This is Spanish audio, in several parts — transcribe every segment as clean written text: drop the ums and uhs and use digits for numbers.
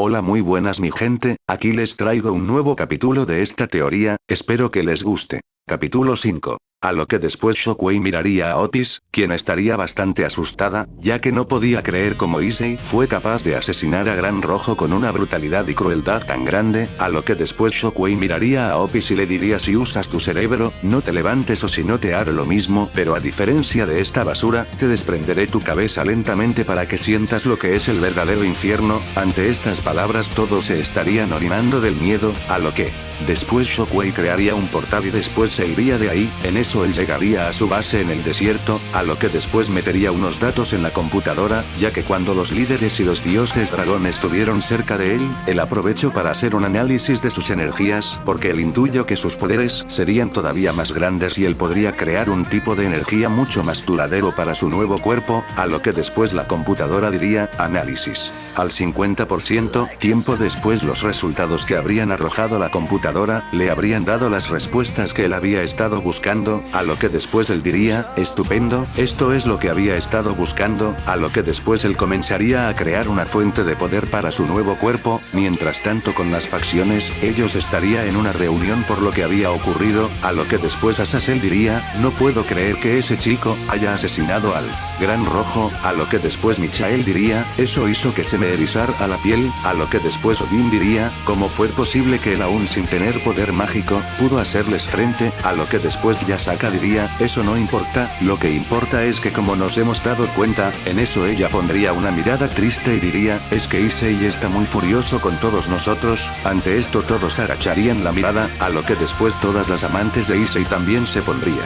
Hola, muy buenas mi gente, aquí les traigo un nuevo capítulo de esta teoría, espero que les guste. Capítulo 5. A lo que después Shockwave miraría a Otis, quien estaría bastante asustada, ya que no podía creer cómo Issei fue capaz de asesinar a Gran Rojo con una brutalidad y crueldad tan grande, a lo que después Shockwave miraría a Otis y le diría: si usas tu cerebro, no te levantes o si no te haré lo mismo, pero a diferencia de esta basura, te desprenderé tu cabeza lentamente para que sientas lo que es el verdadero infierno. Ante estas palabras todos se estarían orinando del miedo, a lo que después Shockwave crearía un portal y después se iría de ahí. En eso él llegaría a su base en el desierto, a lo que después metería unos datos en la computadora, ya que cuando los líderes y los dioses dragón estuvieron cerca de él aprovechó para hacer un análisis de sus energías, porque él intuyó que sus poderes serían todavía más grandes y él podría crear un tipo de energía mucho más duradero para su nuevo cuerpo, a lo que después la computadora diría: análisis al 50%, tiempo después los resultados que habrían arrojado la computadora, le habrían dado las respuestas que él había estado buscando, a lo que después él diría: estupendo, esto es lo que había estado buscando, a lo que después él comenzaría a crear una fuente de poder para su nuevo cuerpo. Mientras tanto con las facciones, ellos estaría en una reunión por lo que había ocurrido, a lo que después Azazel diría: no puedo creer que ese chico haya asesinado al Gran Rojo, a lo que después Michael diría: eso hizo que se me erizara la piel, a lo que después Odin diría: ¿cómo fue posible que él aún sin tener poder mágico, pudo hacerles frente? A lo que después Yasaka diría: eso no importa, lo que importa es que como nos hemos dado cuenta. En eso ella pondría una mirada triste y diría: es que Issei está muy furioso con todos nosotros. Ante esto todos agacharían la mirada, a lo que después todas las amantes de Issei también se pondrían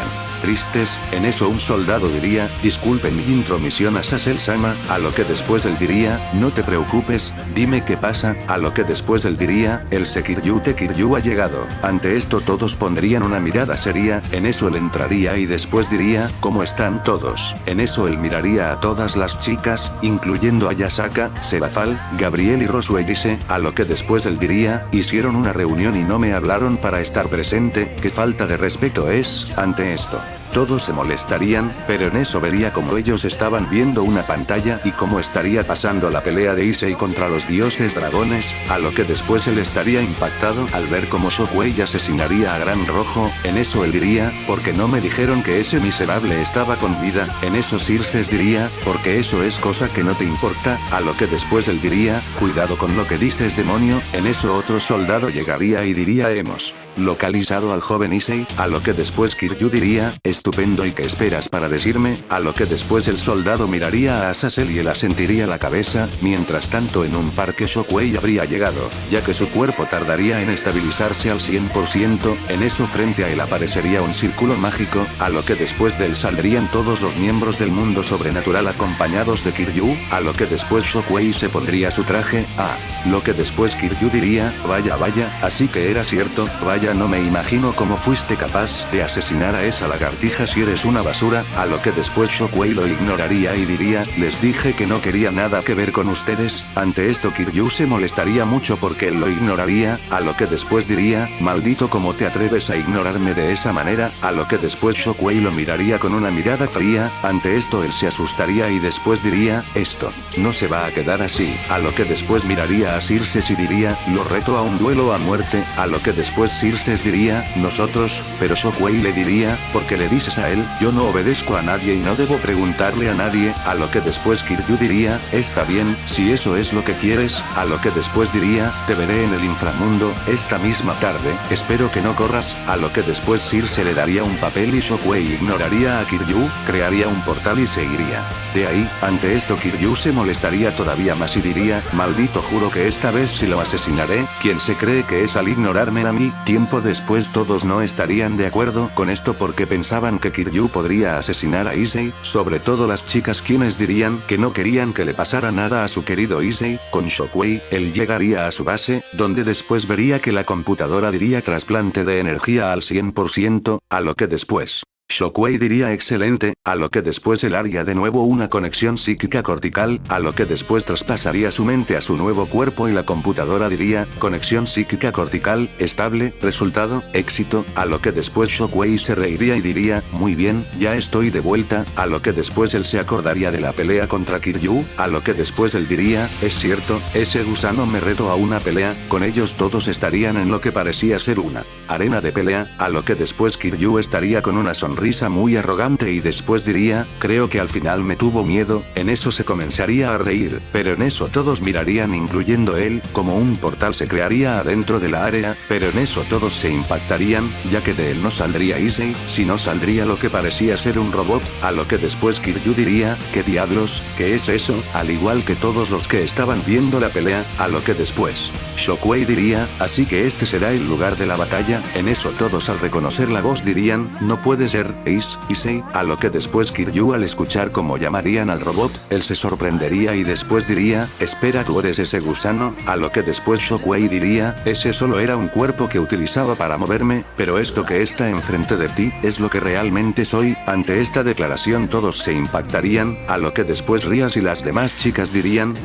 tristes. En eso un soldado diría: disculpen mi intromisión Azazel-sama, a lo que después él diría: no te preocupes, dime qué pasa, a lo que después él diría: el Sekiryu Tekiryu ha llegado. Ante esto todos pondrían una mirada seria. En eso él entraría y después diría: ¿cómo están todos? En eso él miraría a todas las chicas, incluyendo a Yasaka, Serafal, Gabriel y Rosuelise, a lo que después él diría: hicieron una reunión y no me hablaron para estar presente, qué falta de respeto es. Ante esto todos se molestarían, pero en eso vería como ellos estaban viendo una pantalla y cómo estaría pasando la pelea de Issei contra los dioses dragones, a lo que después él estaría impactado al ver cómo Shockwave asesinaría a Gran Rojo. En eso él diría: porque no me dijeron que ese miserable estaba con vida. En eso Circes diría: porque eso es cosa que no te importa, a lo que después él diría: cuidado con lo que dices, demonio. En eso otro soldado llegaría y diría: hemos localizado al joven Issei, a lo que después Kiryu diría: estupendo, ¿y qué esperas para decirme? A lo que después el soldado miraría a Azazel y él asentiría la cabeza. Mientras tanto en un parque Shockwave habría llegado, ya que su cuerpo tardaría en estabilizarse al 100%, en eso frente a él aparecería un círculo mágico, a lo que después de él saldrían todos los miembros del mundo sobrenatural acompañados de Kiryu, a lo que después Shockwave se pondría su traje, lo que después Kiryu diría: vaya vaya, así que era cierto, vaya, no me imagino cómo fuiste capaz de asesinar a esa lagartija si eres una basura, a lo que después Shockwave lo ignoraría y diría: les dije que no quería nada que ver con ustedes. Ante esto Kiryu se molestaría mucho porque él lo ignoraría, a lo que después diría: maldito, ¿cómo te atreves a ignorarme de esa manera? A lo que después Shockwave lo miraría con una mirada fría. Ante esto él se asustaría y después diría: esto no se va a quedar así, a lo que después miraría a Circes y diría: lo reto a un duelo a muerte, a lo que después Circes diría: nosotros, pero Shockwave le diría: porque le dices a él, yo no obedezco a nadie y no debo preguntarle a nadie, a lo que después Kiryu diría: está bien, si eso es lo que quieres, a lo que después diría: te veré en el inframundo, esta misma tarde, espero que no corras, a lo que después Circe le daría un papel y Shockwave ignoraría a Kiryu, crearía un portal y se iría de ahí. Ante esto Kiryu se molestaría todavía más y diría: maldito, juro que esta vez sí lo asesinaré, ¿quién se cree que es al ignorarme a mí? Tiempo después todos no estarían de acuerdo con esto porque pensaban que Kiryu podría asesinar a Issei, sobre todo las chicas, quienes dirían que no querían que le pasara nada a su querido Issei. Con Shockwave, él llegaría a su base, donde después vería que la computadora diría: trasplante de energía al 100%, a lo que después Shockwave diría excelente, a lo que después él haría de nuevo una conexión psíquica cortical, a lo que después traspasaría su mente a su nuevo cuerpo y la computadora diría, conexión psíquica cortical, estable, resultado, éxito, a lo que después Shockwave se reiría y diría, muy bien, ya estoy de vuelta, a lo que después él se acordaría de la pelea contra Kiryu, a lo que después él diría, es cierto, ese gusano me retó a una pelea, con ellos todos estarían en lo que parecía ser una arena de pelea, a lo que después Kiryu estaría con una sonrisa muy arrogante y después diría, creo que al final me tuvo miedo, en eso se comenzaría a reír, pero en eso todos mirarían incluyendo él, como un portal se crearía adentro de la área, pero en eso todos se impactarían, ya que de él no saldría Issei, sino saldría lo que parecía ser un robot, a lo que después Kiryu diría, ¿qué diablos? ¿Qué es eso? Al igual que todos los que estaban viendo la pelea, a lo que después Shockwave diría, así que este será el lugar de la batalla, en eso todos al reconocer la voz dirían, no puede ser, Issei, a lo que después Kiryu al escuchar cómo llamarían al robot, él se sorprendería y después diría, espera tú eres ese gusano, a lo que después Shockwave diría, ese solo era un cuerpo que utilizaba para moverme, pero esto que está enfrente de ti, es lo que realmente soy, ante esta declaración todos se impactarían, a lo que después Rias y las demás chicas dirían,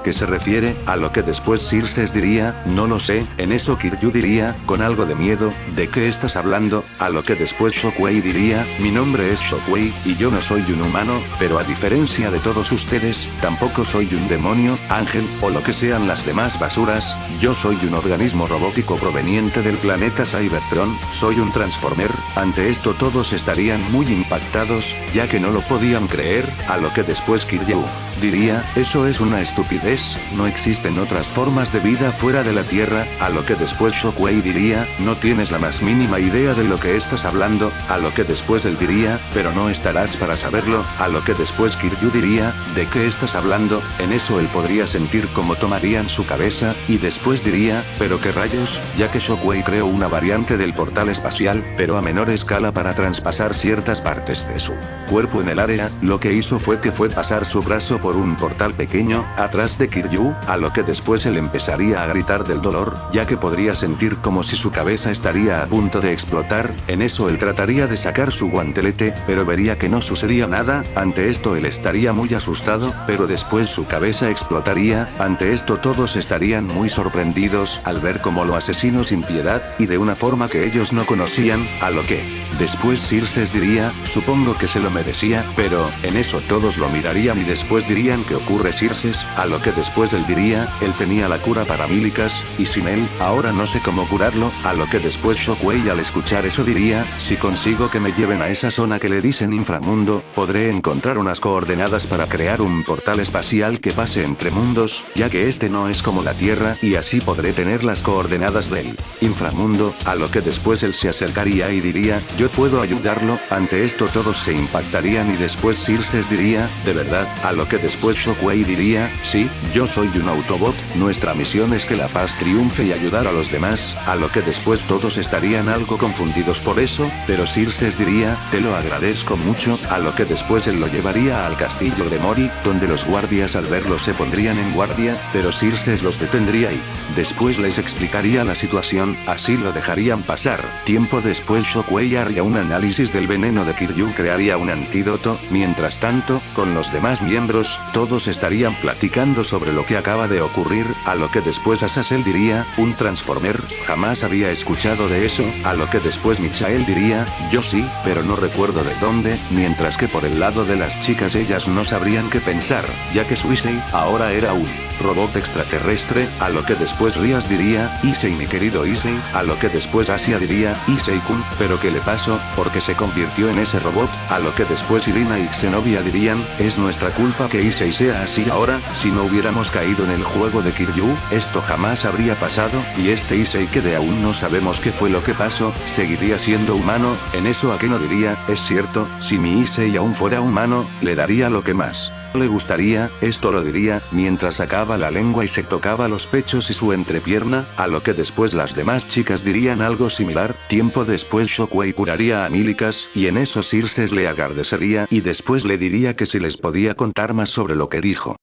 ¿qué se refiere? A lo que después Circes diría, no lo sé, en eso Kiryu diría, con algo de miedo, ¿de qué estás hablando? A lo que después Shockwave diría, mi nombre es Shockwave, y yo no soy un humano, pero a diferencia de todos ustedes, tampoco soy un demonio, ángel, o lo que sean las demás basuras, yo soy un organismo robótico proveniente del planeta Cybertron, soy un Transformer, ante esto todos estarían muy impactados, ya que no lo podían creer, a lo que después Kiryu diría, eso es una estupidez, no existen otras formas de vida fuera de la Tierra, a lo que después Shockwave diría, no tienes la más mínima idea de lo que estás hablando, a lo que después él diría, pero no estarás para saberlo, a lo que después Kiryu diría, ¿de qué estás hablando? En eso él podría sentir cómo tomarían su cabeza, y después diría, pero qué rayos, ya que Shockwave creó una variante del portal espacial, pero a menor escala para traspasar ciertas partes de su cuerpo en el área, lo que hizo fue pasar su brazo por un portal pequeño, atrás de Kiryu, a lo que después él empezaría a gritar del dolor, ya que podría sentir como si su cabeza estaría a punto de explotar, en eso él trataría de sacar su guantelete, pero vería que no sucedía nada, ante esto él estaría muy asustado, pero después su cabeza explotaría, ante esto todos estarían muy sorprendidos al ver cómo lo asesinó sin piedad, y de una forma que ellos no conocían, a lo que después Circes diría, supongo que se lo merecía, pero en eso todos lo mirarían y después dirían ¿qué ocurre Circes? A lo que después él diría, él tenía la cura para Mílicas, y sin él, ahora no sé cómo curarlo, a lo que después Shockwave al escuchar eso diría, si consigo que me lleven a esa zona que le dicen inframundo, podré encontrar unas coordenadas para crear un portal espacial que pase entre mundos, ya que este no es como la Tierra, y así podré tener las coordenadas del inframundo, a lo que después él se acercaría y diría, yo puedo ayudarlo, ante esto todos se impactarían y después Circes diría, ¿de verdad? A lo que después Shockwave diría, sí, yo soy un Autobot, nuestra misión es que la paz triunfe y ayudar a los demás, a lo que después todos estarían algo confundidos por eso, pero Circes diría, te lo agradezco mucho, a lo que después él lo llevaría al castillo de Mori, donde los guardias al verlo se pondrían en guardia, pero Circes los detendría y después les explicaría la situación, así lo dejarían pasar. Tiempo después Shockwave haría un análisis del veneno de Kiryu, crearía un antídoto, mientras tanto, con los demás miembros, todos estarían platicando sobre lo que acaba de ocurrir, a lo que después Azazel diría, un Transformer, jamás había escuchado de eso, a lo que después Michael diría, yo sí, pero no recuerdo de dónde, mientras que por el lado de las chicas ellas no sabrían qué pensar, ya que su Issei, ahora era un robot extraterrestre, a lo que después Rias diría, Issei mi querido Issei, a lo que después Asia diría, Issei-kun, pero ¿qué le pasó? Porque se convirtió en ese robot, a lo que después Irina y Xenovia dirían, es nuestra culpa que Issei sea así ahora, si no hubiéramos caído en el juego de Kiryu, esto jamás habría pasado, y este Issei que de aún no sabemos qué fue lo que pasó, seguiría siendo humano, en eso Akeno diría, es cierto, si mi Issei aún fuera humano, le daría lo que más le gustaría, esto lo diría, mientras sacaba la lengua y se tocaba los pechos y su entrepierna, a lo que después las demás chicas dirían algo similar, tiempo después Shockwave curaría a Mílicas, y en eso Circes le agradecería y después le diría que si les podía contar más sobre lo que dijo.